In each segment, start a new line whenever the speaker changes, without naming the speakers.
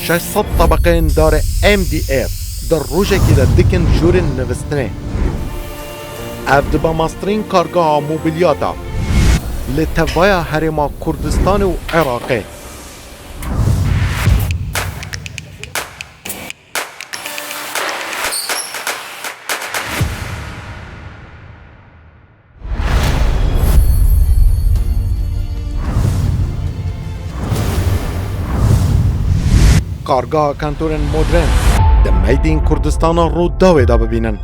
600 طبقين دار MDF در روژه که در دکن جورن نوستنه اف دبا ماسترین کارگاه موبیلیاتا لتوایا هرما کردستان و عراقه کارگاه کانتورن مدرن در میدین کردستان رو داوی دا ببینن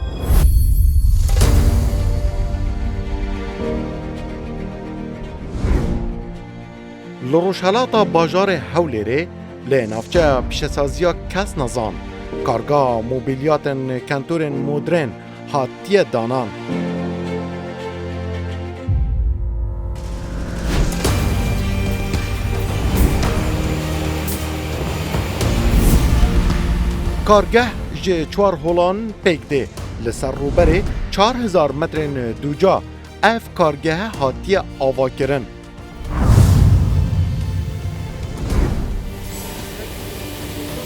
لروشالاتا باجار حولره لنافچه پیشسازیا کس نزان کارگاه موبیلیاتن کانتورن مدرن هاتیه دانان کارگاه جه 4 هولان پیک ده لسر روبره 4000 مترین دوجا اف کارگاه هاتیه آوا کرن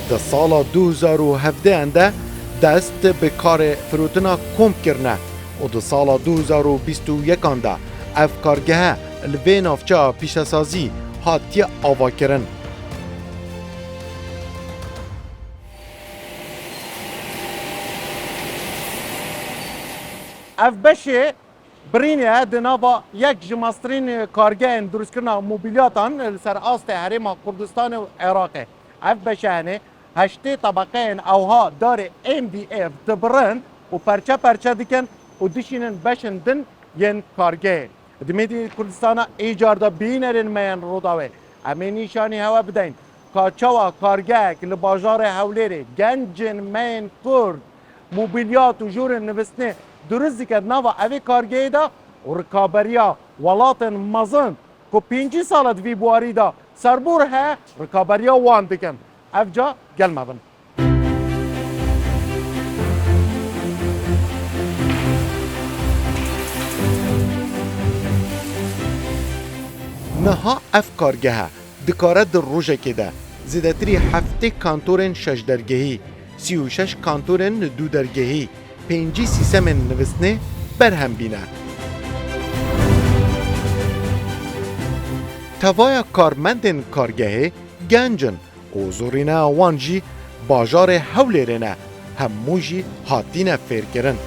ده سال 2017 انده دست به کار فروتنا کم کرنه و ده سال 2021 انده اف کارگاه لبین افچا پیشسازی هاتیه آوا کرن
اف بشه برینه دنابا یک جماسترین کارگاه درست کرنا موبیلیاتان سر آست حریم کردستان و عراقه اف بشه هنه هشته طبقین اوها دار MDF دبرن و پرچه پرچه دیکن و دشینن بشن دن ین کارگاه دمیدی کردستان ایجار دا بینرین مین روداوه امی نیشانی هوا بدین کاچوا کارگاه که لباجار حولیره گنجن مین کرد موبیلیات و جور نوستنه درست دیکد نوا اوی کارگاه دا و رکابریا ولاتن مزن که 5 سالت وی بواری دا سربور ها رکابریا وان دیکن اف جا گل مبن
نها اف کارگاه دکاره در روژه که ده زیدتری 7 کانتورن 6 درگهی 36 کانتورن 2 درگهی 5 سیستم نوستنه برهم بینه توای کارمندن کارگاه گنجن و زورینه وانجی باجار حولرنه هموجی هاتینه فیر کرن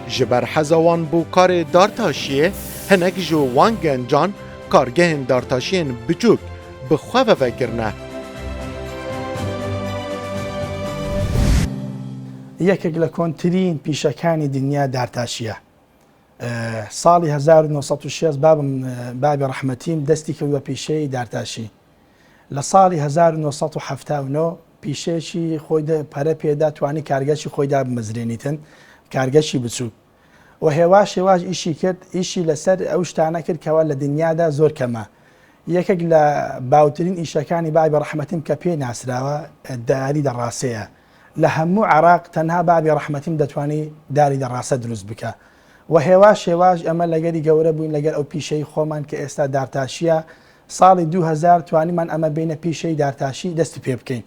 جبر حزوان بو کار دارتاشیه هنک جو وان گنجان کارگاه دارتاشین بچوک بخواه فکرنه
یەکێک لە کۆنترین پیشەکانی دنیا دارتاشیە. ساڵی 1960 بابی ڕەحمەتیم دەستی کردووە پیشەی دارتاشی. لە ساڵی 1970 پیشەیەکی خۆی پەرە پێدا توانی کارگەشی خۆیدا بمەزرێنیتن کارگەشی بچووک. و هێواش ئیشی کرد ئیشی لەسەر ئەو شتانە کرد کەوا لە دنیادا زۆر کەمە. یەکێک لە باوترین ئیشەکانی بابی ڕەحمەتیم کە پێ ناسراوە داری دەڕاستەیە. لە هەموو عراق تەنها بابی ڕەحمەتیم دەتوانی داری دەڕاستە دروست بکە و هێواش ئەمە لەگەری گەورە بووین لەگەر ئەو پیشەی خۆمان کە ئێستا دارتاشیە ساڵی 2000 توانیمان ئەمە بینە پیشەی دارتاشی دەستی پێ بکەین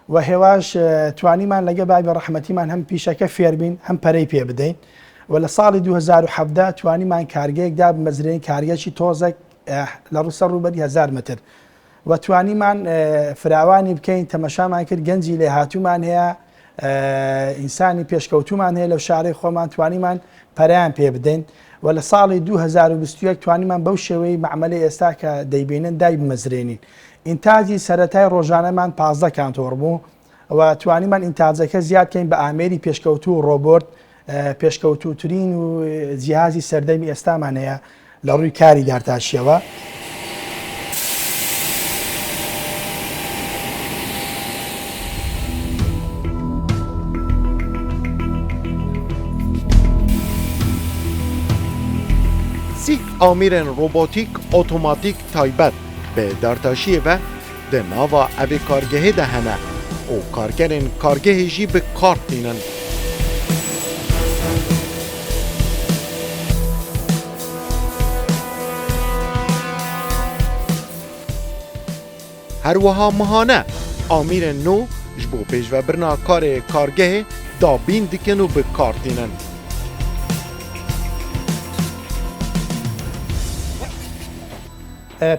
و هێواش توانیمان لەگە بابی ڕەحمەتیمان هەم پیشەکە فێربین هەم پەرەی پێ بدەین و لە ساڵی 2017 توانیمان کارگەیەکدا بمەزرێن کارگەشی تۆزێک لە ڕووسە ڕووبەری 1000 متر و توانیمان فراوانی بکەین تەمەشامان کرد گەنجی لێ هاتوومان هەیە ئینسانی پێشکەوتومان هەیە لەو شارەی خۆمان توانیمان پەرەیان پێ بدەین و لە ساڵی 2021 توانیمان بەو شێوەی معمەلەی ئێستا کە دەیبینن دای بمەزرێنین ئینتاجی سەرەتای ڕۆژانەمان 15 کانتۆر بوو و توانیمان ئینتاجەکە زیادکەین بە ئامێری پێشکەوتو و ڕۆبۆرت پێشکەوتوترین و جیهازی سەردەمی ئێستامان هەیە لە ڕووی کاری دارتاشیەوە
سی آمیرن روباتیک اتوماتیک تایبت به دارتاشی و ده ناوا اوی کارگه ده هنه او کارگرین کارگه جی به کارت دینن هەروەها مەهانە ئامîrên نو ji bo pêşvebirina karê kargehê dabîn dikin û bikartînin.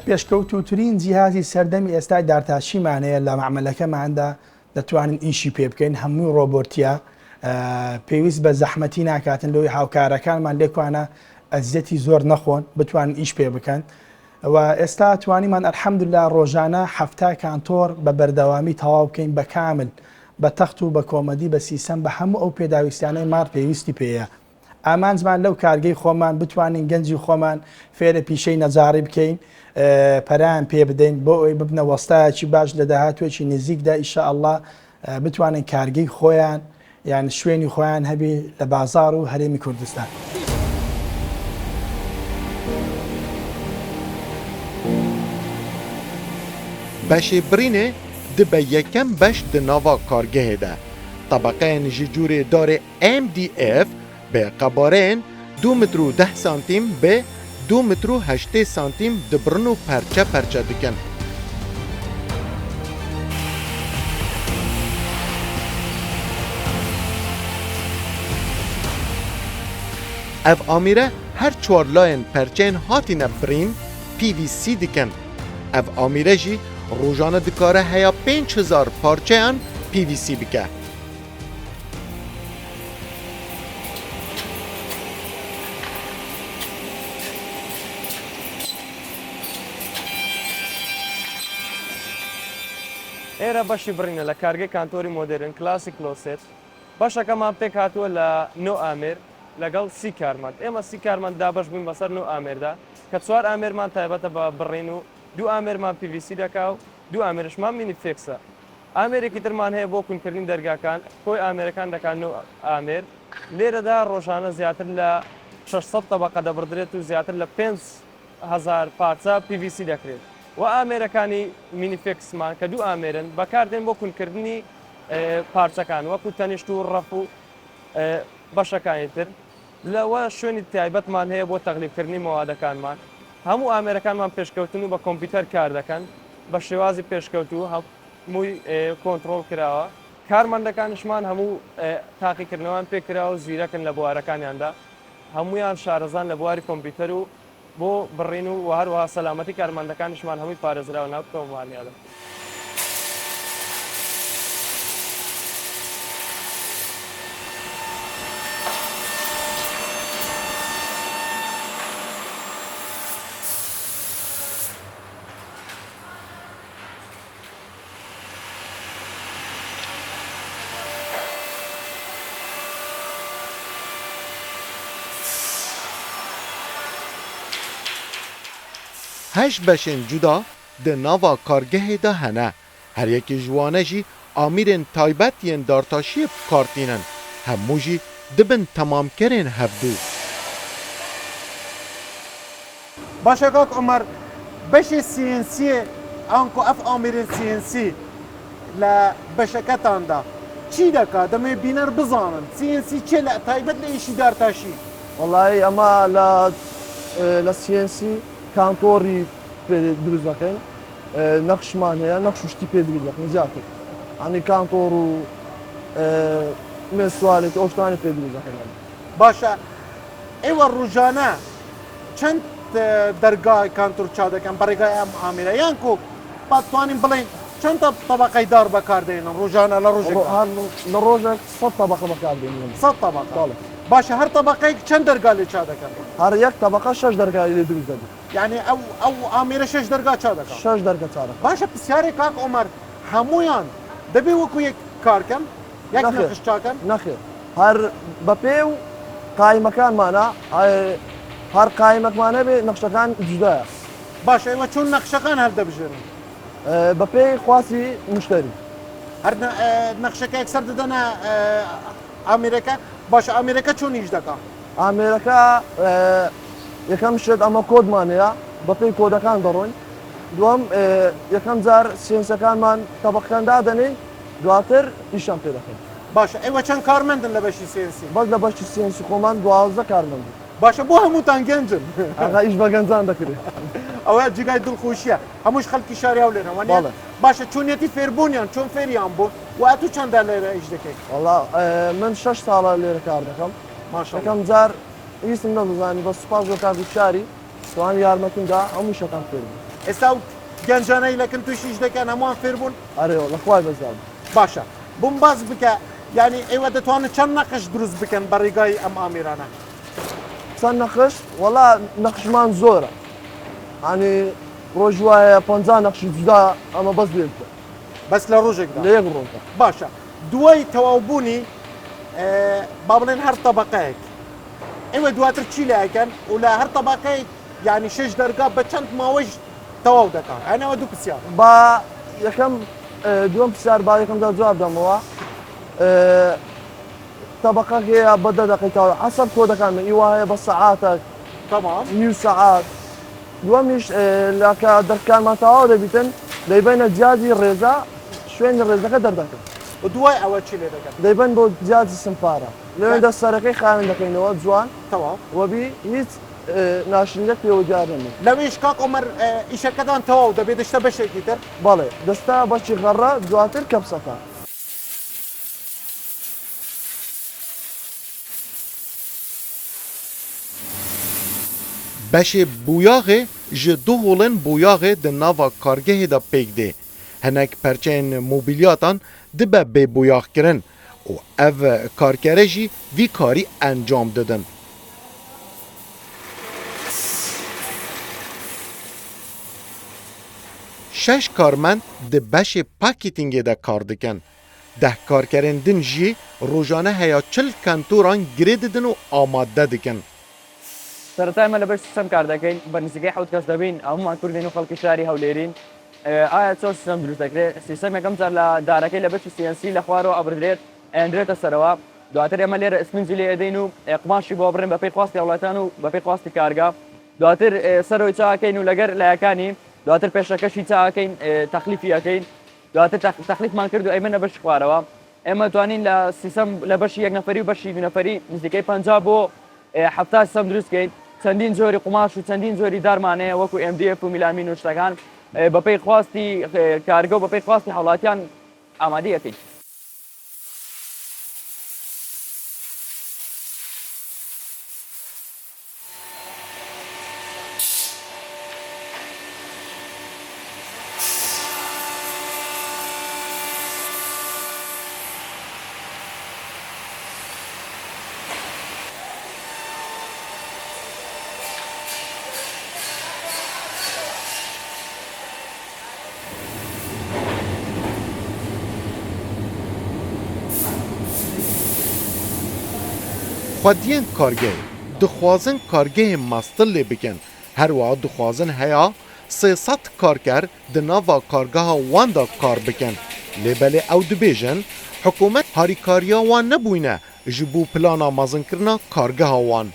پێشکەوتوترین جیهازی سەردەمی ئێستای دارتاشیمانەیە لە معمەلەکەماندا دەتوانین ئیشی پێ بکەین هەموو ڕۆبۆتیە پێویست بە زەحمەتی ناکاتن لەوەی هاوکارەکانمان لێکوانە ئەزیەتی زۆر نەخۆن بتوانین ئیش پێ بکەن و ئێستا توانیمان ئەلحەمدوللا ڕۆژانە هەفتا کانتۆر بە بەردەوامی تەواو بکەین بە کامل بە تەخت و بە کۆمەدی بە سیسەم بە هەموو ئەو پێداویستانەی مار پێویستی پێەیە. ئامانجمان لەو کارگەی خۆمان بتوانین گەنجی خۆمان فێرە پیشەی نەجاری بکەین پەران پێ بدەین بۆ ئەوی ببنە وەستایەکی باش لە داهاتوێکی نزیکدا ئیشەئەڵڵا بتوانین کارگەی خۆیان یان شوێنی خۆیان هەبێ لە بازاڕ و هەرێمی کوردستان.
بەشê birînê dibe yekem beş di nava kargehê de. Tebaqeyên ji cûrê darê MDF bê qebareyên 2 metr û 10 santîm bê 2 metr û 8 santîm dibirin û perçe perçe dikin. Ev amîre her çwar layên perçeyên hatîne birîn PVC dikin. Ev amîre jî rojane dikare heya 5000 parçeyan PVC bike.
ئێرە بەشی بڕینە لە کارگەی کانتۆری مۆدرن کلاسی کلۆسێت بەشەکەمان پێک هاتووە لە نۆ ئامێر لەگەڵ سی کارمەند ئێمە سی کارمەند دابش بووین بەسەر نۆ ئامێردا کە 4 ئامێرمان تایبەتە بە بڕین و 2 ئامێرمان PVC دەکا و 2 ئامێرشمان مینی فێکسە. ئامێرێکی ترمان هەیە بۆ کونکردنی دەرگاکان خۆی ئامێرەکان دەکات نۆ ئامێر لێرەدا ڕۆژانە زیاتر لە 600 تەبەقە دەبردرێت و زیاتر لە 5000 پارچە PVC دەکرێت. و ئامێرەکانی مینیفێکسمان کە 2 ئامێرن بەکاردێن بۆ کونکردنی پارچەکان وەکو تەنیشت و ڕەف و بەشەکانی تر لەوە شوێنی تایبەتمان هەیە بۆ تەغلیبکردنی مەوادەکانمان هەموو ئامێرەکانمان پێشکەوتن و بە کۆمپیوتەر کار دەکەن بە شێوازی پێشکەوت و هەمووی کۆنتڕۆڵ کراوە کارمەندەکانشمان هەموو تاقیکردنەوەیان پێکراوە و زیرەکن لە بوارەکانیاندا هەمویان شارەزان لە بواری کۆمپیوتەر و بۆ بڕین و هەروەها سەلامەتی کارمەندەکانیشمان هەمووی پارێزراوە ناو کۆمپانیادا.
Heş beşên cuda di nava kargehê de hene. Her yekê ji wan jî amîrên taybet yên dartaşiyê bikartînin. Hemû jî dibin temamkerên hevdû.
Başa kak Ömer beşê CNC an ku ev amîrên CNC لە بەشەکەتان دا چی دەکات دەمێ بینەر بزانن CNC چێ لە تایبەت لە ئیشی دارتاشی
وڵی ئەمە لە CNC کانتۆری دروست دەکەین نەخشمان هەیە نەخش شتی پێ دروست دەکەین زیاتر ئەنی کانتۆر و مێسوارێت ئەو شتانی پێ دروست دەکەین.
باشە ئێوە ڕۆژانە چەند دەرگای کانتۆر چا دەکەن بەڕێگای ئەم ئامێرە یان کو باتوانین بڵێن چەند طبقەی دار بەکاردێنن ڕۆژانە لە ڕۆژێک
لە ڕۆژێک 100 طبقە بەکاردێنین
100 طبقە باشە هەر طبقەیەک چەند دەرگا لێ چا دەکەن
هەر یەک طبقە 6 دەرگای لێ دروست دەبێت
یعنی ئەو ئامێرە 6 دەرگا چا دەکەن
6 دەرگە چا دەکەن.
باشە پرسیارێک کاک عومەر هەموویان دەبێ وەکو یەک کارکەن یەک نەخش چاکەن
نەخێر هەر بەپێ و قایمەکانمانە هەر قایمەکمانە بێ نەخشەکان جودایە.
باشە ئێوە چۆن نەخشەکان هەر دەبژێنن
بەپێی خواسی مشتری
هەر نەخشەکە یەکسەر دەدەنە ئامێرەکە باشە ئامێرەکە چۆن هیچ دەکات
ئامێرەکە یەکەم شت ئەمە کۆدمانەیە بەپێی کۆدەکان دەڕۆین دووەم یەکەم جار سێنسەکانمان تەبقەکان دادەنین دواتر ئیشان پێ دەکەین.
باشە ئێوە چەند کارمەندن لە بەشی CNC
بەس لە بەشی CNC خۆمان 12 کارمەند
باشە بۆ هەمووتان گەنجن
ئەغا ئیش بە گەنجان دەکرێت
ئەوە جگای دڵخۆشیە هەمووش خەڵکی شاریا و لێنەوە
بەڵێ.
باشە چۆنیەتی فێربوونیان چۆن فێریان بوو و تو چەندە لێرە ئیش دەکەیت
والله من 6 ساڵە لێرە کار دەکەم
ماشەڵڵا
یەکەم جار هیچم نەدەزانی بە سوپاس بۆ کاردی شاری توان یارمەتیمدا هەموو شەکەم فێر بوو
ئێستا و گەنجانەی لەکن توش ئیش دەکەن هەمووان فێربوون
ئەرێ لەخوای بەزار
باشە بم باز بکە یعنی ئێوە دەتوانن چەند نەقش دروست بکەن بە ڕێگای ئەم ئامێرانە
چەند نەخش وەڵا نەخشمان زۆرە ینی ڕۆژ وایە 50 نەخشی جودا ئەمە بەس لێ بکە
بەس لە ڕۆژێکدا
لە یەک ڕۆژدا
باشە دوای تەواوبوونی با بڵێن هەر تەبەقەیەک ئێوە دواتر چی لەکەن و لە هەر تەباقەی یعنی 6 دەرگا بە چەند ماوەش تەواو دەکەن ئەنەوە دوو پرسیار
با یەکەم دووەم پرسیار با یەکەمدا جواب دەمەوە طبقەکەیە بە 10 دقیقەوە حەسەب کۆدەکانمە ئی وایە بە سەعاتێک
تەمام
نیو سەعات دووەمیش لەکە دەرکانمان تەواو دەبیتن دەیبەنە جیازی ڕێزە شوێنی ڕێزەکە دەردەکەن
و دوای ئەوە چی لێ دەکەن
دەیبەن بۆ جیازی سمپارە لەوێندا سەرەکەی خاوێن دەکەینەوە جوان
تەواو
وەبی هیچ ناشرینەت پێوە دیار نەبێت
لەوێش کاک عومەر ئیشەکەتان تەواو دەبێت دەشتە بەشێکی تر
بەڵێ دەستا بەشی غەڕە دواتر کەپسەکە
بەشێ بویاغê ji du holên bûyagê di nava kargehê de pêk dê. Hinek perçeyên mobilyatan dibe bêbûyagkirin û ev karkere jî vî karî encam didin. Şeş karmend di beşê pakêtingê de kar dikin. Deh karkerên din jî rojane heya 40 kantoran girê didin û amade dikin.
سەرەتای مە لە بەش سیستەم کار دەکەین بە نزیکەی حوت کەس دەبین هەمومان کوردین و خەڵکی شاری هەولێرین ئایا چۆن سیستەم دروست دەکرێت سیستەم یەکەم جار لە دارەکەی لە بەشی سیەنسی لە خوارەوە ئەبردرێت ئەندرێتە سەرەوە دواتر ئێمە لێرە ئسپنجی لێ ئەدەین و قماشی بۆ بڕێن بەپێی خواستی وڵاتان و بەپێی خواستی کارگا دواتر سەرەوەی چاکەین و لەگەر لایەکانی دواتر پێشەکەشی چاکەین تەخلیفی ئەەکەین دواتر تەخلیفمان کرد و ئەیمەنە بەش خوارەوە ئێمە توانین لە سیستەم لە بەشی یەک نەفەری و بەشی دو نەفەری نزیکەی 50 بۆ 70 سیستەم دروستکەین چەندین زۆری قماش و چەندین زۆری دارمانەیە وەکو MDF و میلامین و شتەکان بەپێی خواستی کارگە و بەپێی خواستی هەوڵاتیان ئامادەیەکەین.
Xwediyên kargehê dixwazin kargehê mastir lê bikin. Her wa dixwazin heya 300 karker di nava kargeha wan da kar bikin. Lêbelê ew dibêjin hikûmet harîkariya wan nebûyne ji bo plana mezinkirina kargeha wan.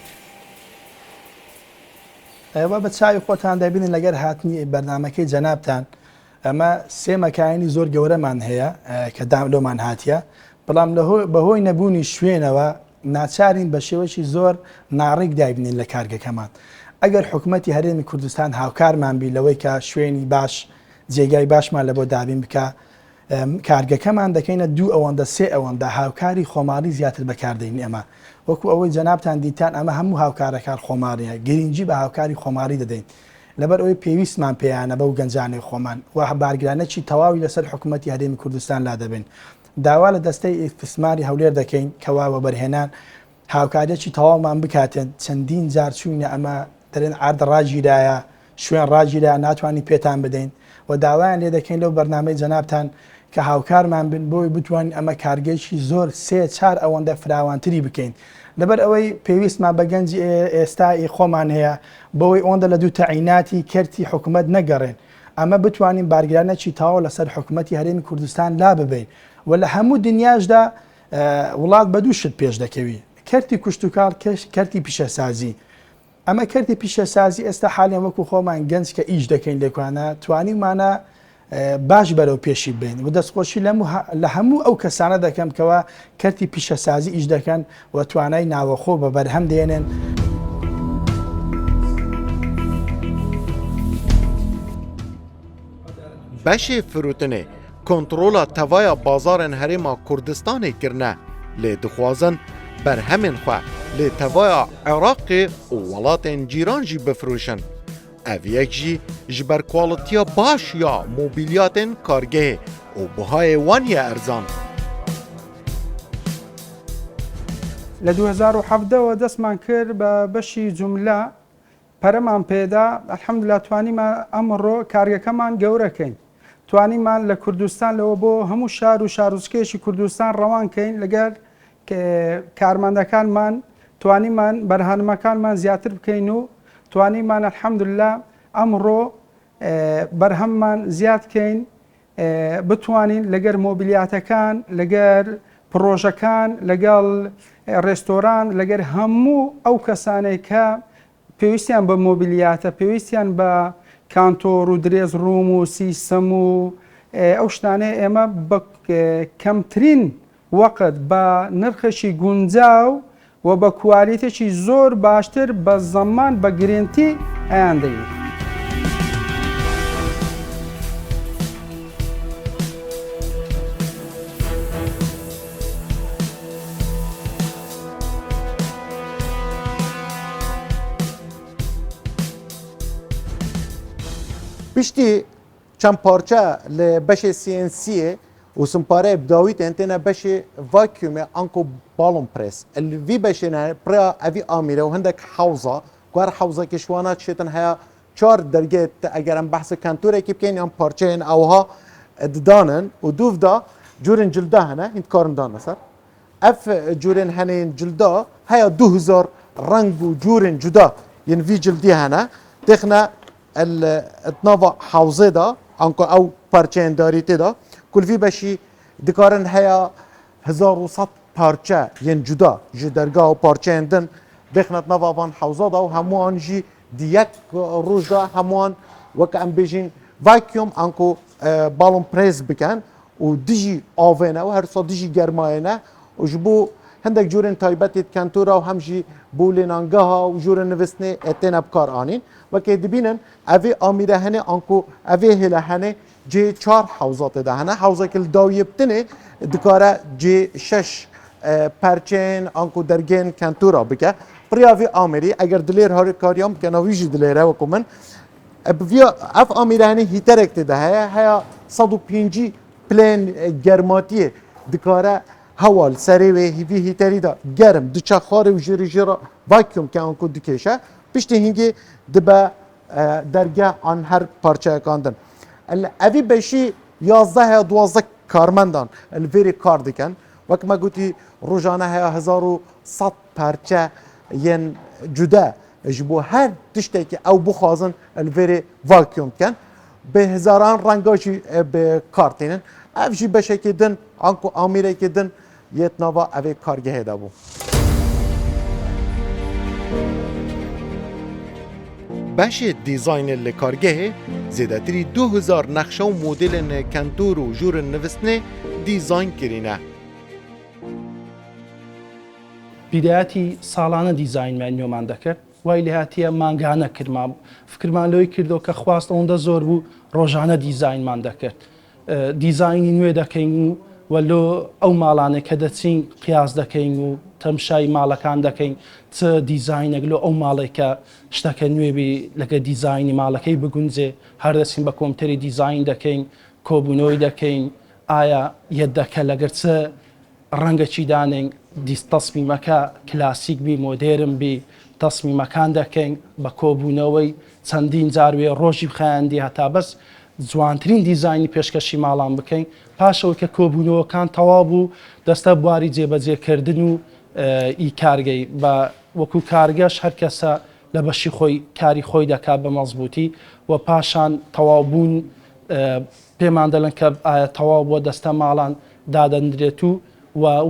ئێوە بە چاوی خۆتان دەبینن لەگەر هاتنی بەرنمەکەی جەنابتان ئەمە سێ مەکانی زۆر گەورەمان هەیە کە داملۆمان هاتیە بەڵام بەهۆی نەبوونی شوێنەوە ناچارین بە شێوەشی زۆر ناڕێک دایبنین لە کارگەکەمان. ئەگەر حکوومەتی هەرێمی کوردستان هاوکارمان بی لەوەی کە شوێنی باش جێگای باشمان لە بۆ دابین بکە کارگەکەمان دەکەینە دوو ئەوەندە سێ ئەوەندە هاوکاری خۆماری زیاتر بەکاردەین ئەمە وەکو ئەوەی جەنابتان دیتان ئەمە هەموو هاوکارەکان خۆماریە گرنگجی بە هاوکاری خۆماری دەدەین لەبەر ئەوەی پێویستمان پێیانە بەو گەنجانەی خۆمان و بارگرانەکی تەواوی لەسەر حکوومەتی هەرێمی کوردستان لا دەبین. داوا لە دەستەی ئیستثماری هەولێر دەکەین کەوا بەبەرهێنان هاوکاریەکی تەواومان بکاتێن چەندین جار چوونە ئەمە دەرێن ئارد ڕاگیرایە شوێن ڕاگیرا ناتوانانی پێتان بدەین و داوایان لێ دەکەین لەو بەرنامەی جەنابتان کە هاوکارمان بن بۆی بتوانین ئەمە کارگەیشی زۆر سێ چار ئەوەندە فراوانتری بکەین لەبەر ئەوەی پێویستمان بە گەنجی ئێستای خۆمان هەیە بەوەی ئەوەندە لە دوو تەعیناتی کەرتی حکوومەت نەگەڕێن ئەمە بتوانین بارگرانەکی تاوە لەسەر حکوومەتی هەرێمی کوردستان لا ببین و لە هەموو دنیاشدا وڵات بە دوو شت پێش دەکەوی کەرتی کوشتتوکار کەرتی پیشەسازی ئەمە کەرتی پیشەسازی ئێستا حالیان وەکو خۆمان گەنج کە ئیش دەکەین لێکوانە توانیمانە باش بەرەو پێشی بین و دەستخۆشی لە هەموو ئەو کەسانە دەکەم کەەوە کەرتی پیشەسازی ئیش دەکەن و توانای ناوەخۆ بە بەرهەم دێنن.
بەشێ فرۆتنê کنترۆla tevaya bazarên Herêma Kurdistanê kirine lê dixwazin berhemên xwe lê tevaya Iraqê û welatên cîran jî bifirûşin. Ev yek jî ji ber kwalitiya baş ya mobilyatên kargehê û bihayê wan ye erzan.
لە 2017ەوە دەستمان کرد بە بەشی جوملا پەرەمان پێدا ئەلحەمدولیلا توانیمان ئەمڕۆ کارگەکەمان گەورەکەین توانیمان لە کوردستان لەوە بۆ هەموو شار و شارۆچکەیەکی کوردستان ڕەوانکەین لەگەر کارمەندەکانمان توانیمان بەرهەنمەکانمان زیاتر بکەین و توانیمان ئەلحەمدولیلا ئەمڕۆ بەرهەممان زیادکەین بتوانین لەگەر مۆبیلیاتەکان لەگەر پرۆژەکان لەگەڵ ڕێستۆران لەگەر هەموو ئەو کەسانەی کە پێویستیان بە مۆبیلیاتە پێویستیان بە کانتۆر و درێژ ڕووم و سیستەم و ئەو شتانەیە ئێمە بە کەمترین وەقت بە نرخێکی گونجاو و بە کوالیتێکی زۆر باشتر بە زەمان بە گرنتی ئەیان دەین.
Piştî çend parça li beşê CNC'ye û simpareyê bidawîtên têne beşê vakuumê anko balon pres. Li vî beşê ne pira evî amîre û hindek hewza guher hewzekê şwana çêtin heya çar dergê te eger em behsê kantorekî bikên yan parçeyên ewha didanin û dûv da curên cilda hene hîn dikarin dan ser. Ev curên henên cilda heya 2000 reng û curên cuda yên vî cildî hene têxine ناوا حوزه دا انکو او پارچین داریتی دا کل وی بشی دکارن هیا 1100 پارچه ین جدا جی درگاه و پارچین دن بخنت ناوا وان حوزه دا و هموان جی دیک روز دا هموان وک ام بیجین واکیوم انکو بالون پریز بکن و دیجی آوینه و هر سا دیجی گرماینه و جبو هندک جورن تایبەتێت کەنتۆرا و هەمژی بۆ لێنانگەها و جورە نوستنێ ئەتێنە بکار ئانین وەکێ دبینن ئەvê ئامیرە هەنێ ئەنکۆ ئەvê هێلە هەنێ جێ چار حوزاتێدا هەنە حوزەکل داویبتنێ دکارە جێ شەش پەرچێن ئەنکۆ دەرگێن کەنتۆرا بکە پڕیاوی ئامێری ئەگەر دلێر هەری کاریان بکەنەویژی دلێرە وەکو من ئەف ئامیرە هەنێ هیتەرێک تێدا هەیە هەیە 150 پلێن گەرماتیە دکارە هەواڵ سەرێوێ هیوی هیتەری دا گەرم دوچەخوارێ و ژێری ژێرە ڤاکیوم کە ئەنکۆ دکێشە پشتی هینگێ دبە دەرگە ئان هەر پارچەیەکاندن ئەvî بەشی 11 هەیە 12 کارمەندان لێرێ کار دکەن وەک مە گوتی ڕۆژانە هەیە 1100 پارچە یەن جودە ji bo her tiştekî ew bixwazin lêrê vakuum bikin bi hizaran renga jî bi kar tênin ev jî beşekê din anku amîrekê din yet nava evê kargehê de bû.
Beşê dîzaynê li kargehê zêdetirî 2000 nexşa û modelên kentûr û jûrên nivîstinê dîzayn kirîne.
بیدایەتی ساڵانە دیزاینمان دەکرد وای لێ هاتیە مانگانە کردمان فکرمان لەوەی کردەوە کە خواست ئەوەندە زۆر بوو ڕۆژانە دیزاینمان دەکرد دیزاینی نوێ دەکەین و وەلۆ ئەو ماڵانێک کە دەچین قیاس دەکەین و تەمشای ماڵەکان دەکەین چ دیزاینێک لە ئەو ماڵێکە شتەکە نوێبی لەگە دیزاینی ماڵەکەی بگونجێ هەر دەچین بە کۆمپیوتەری دیزاین دەکەین کۆبوونەوەی دەکەین ئایا یەدەکە لەگەر چ ڕەنگەکی دانین تەسمیمەکە کلاسیک بی مۆدێرن بی تەسمیمەکان دەکەین بە کۆبوونەوەی چەندین جاروێ ڕۆژی بخایاندی هەتا بەس جوانترین دیزاینی پێشکەشی ماڵان بکەین پاشەوە کە کۆبوونەوەکان تەواو بوو دەستە بواری جێبەجێکردن و ئیکارگەی بە وەکو کارگەش هەر کەسە لە بەشی خۆی کاری خۆی دەکات بە مەزبوطی و پاشان تەواوبوون پێمان دەڵێن کە ئایا تەواو بۆ دەستە ماڵان دادەندرێت و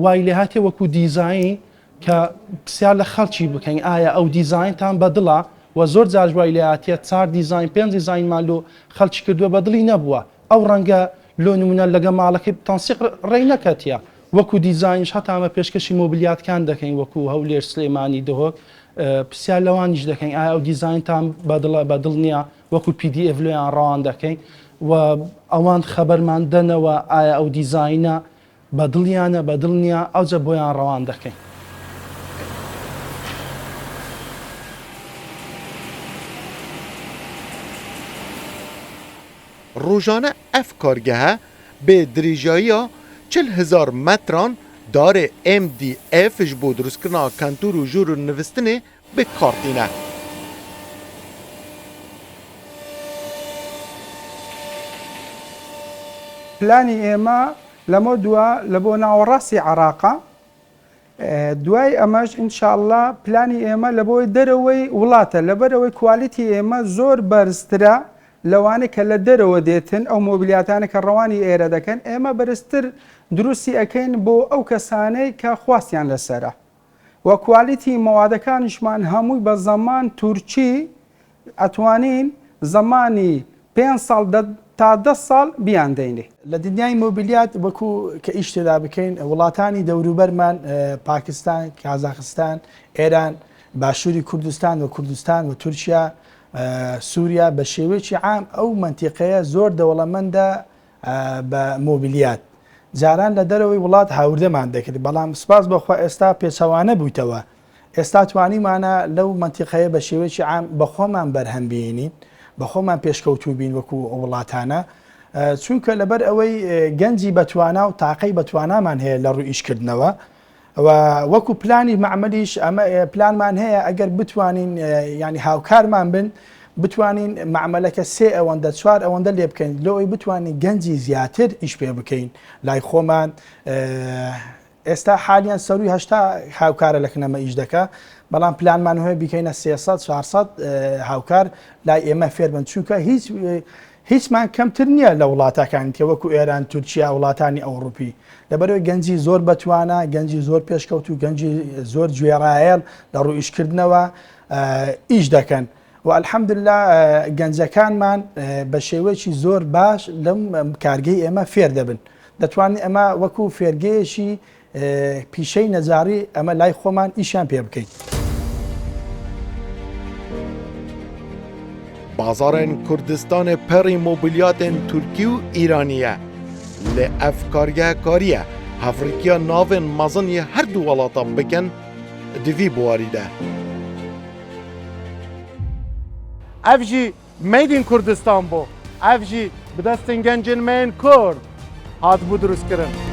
وای لێ هاتێ وەکو دیزاین کە پرسیار لە خەڵکی بکەین ئایا ئەو دیزاینتان بەدڵە و زۆر جار وای لێ هاتیە 4 دیزاین 5 دیزاینمان لۆ خەڵکی کردووە بەدڵی نەبووە ئەو ڕەنگە لۆ نمونە لەگە ماڵەکەی تەنسیق ڕێی نەکەتیە وەکو دیزاینش هەتامە پێشکەشی مۆبیلیاتکان دەکەین وەکو هەولێر سلێمانی دهۆک پرسیار لەوانیش دەکەین ئایا ئەو دیزاینتان بەدڵە بەدڵ نییە وەکو PDF لۆیان ڕەوان دەکەین و ئەوان خەبەرمان دەنەوە ئایا ئەو دیزاینە بەدڵیانە بەدڵنیە ئەوجە بۆیان ڕەوان دەکەین.
روزانه اف کارگاه به دریجایی 40,000 متران داره MDF جبو دروست کرنا کنتور و جور نوستنه به کارتینه.
پلانی ئێمە لەمە دووە لە بۆ ناوەڕاستی عێراقا دوای ئەمەش ئینشاءالله پلانی ئێمە لە بۆی دەرەوەی وڵاتە لەبەرەوەی کوالیتی ئێمە زۆر بەرزترە لەوانەیە کە لە دەرەوە دێتن ئەو مۆبیلیاتانە کە ڕەوانی ئێرە دەکەن ئێمە بەرزتر دروستی ئەەکەین بۆ ئەو کەسانەی کە خواستیان لەسرە و کوالیتی مەوادەکانیشمان هەمووی بە زەمان تورکی ئەتوانین زەمانی 5 ساڵ تا 10 ساڵ بیان دەینێ.
لە دنیای مۆبیلیات وەکو کە ئیش تێدا بکەین وڵاتانی دەوروبەرمان پاکستان، کازاخستان، ئێران، باشووری کوردستان و تورکیا، سووریا بە شێوەیەکی عام ئەو منتیقەیە زۆر دەوڵەمەندە بە مۆبیلیات. جاران لە دەرەوەی وڵات هاوردەمان دەکرد بەڵام سپاس بەخوا ئێستا پێچەوانە بوویتەوە. ئێستا توانیمانە لەو منتیقەیە بە شێوەیەکی عام بەخۆمان بەرهەم بینین بەخۆمان پێشکەوتوو بین وەکو وڵاتانە چونکە لەبەر ئەوەی گەنجی بەتوانا و تاقەی بەتوانامان هەیە لە ڕوو ئیشکردنەوە و وەکو پلانی معمەلیش ئەمە پلانمان هەیە ئەگەر بتوانین ینی هاوکارمان بن بتوانین معمەلەکە 3 ئەوەندە 4 ئەوەندە لێ بکەین لەوەی بتوانین گەنجی زیاتر ئیش پێ بکەین لای خۆمان ئێستا حالیان سەروی 80 هاوکارە لەکنەمە ئیش دەکە بەڵام پلانمان هەیە بیکەینە 300-400 هاوکار لای ئێمە فێربن چونکە هیچمان کەمتر نییە لە وڵاتەکانی کە وەکو ئێران تورکیا وڵاتانی ئەوروپی لەبەرەوەی گەنجی زۆر بەتوانە گەنجی زۆر پێشکەوت و گەنجی زۆر گوێڕایەڵ لە ڕوو ئیشکردنەوە ئیش دەکەن و الحەمدلله گەنجەکانمان بە شێوەیەکی زۆر باش لەم کارگەی ئێمە فێر دەبن دەتوانین ئەمە وەکو فێرگەیەشی پیشەی نەجاری ئەمە لای خۆمان ئیشیان پێ بکەین.
بازارên Kurdistanê perê mobilyatên Tirkî û Îranî li ev kargehekariye hevrikiya navên mezin yê her du welatan bikin di vî buwarî de.
ev jî made in Kurdistan bû ev jî bi destên gencên me yên Kurd hatibû drûstkirin.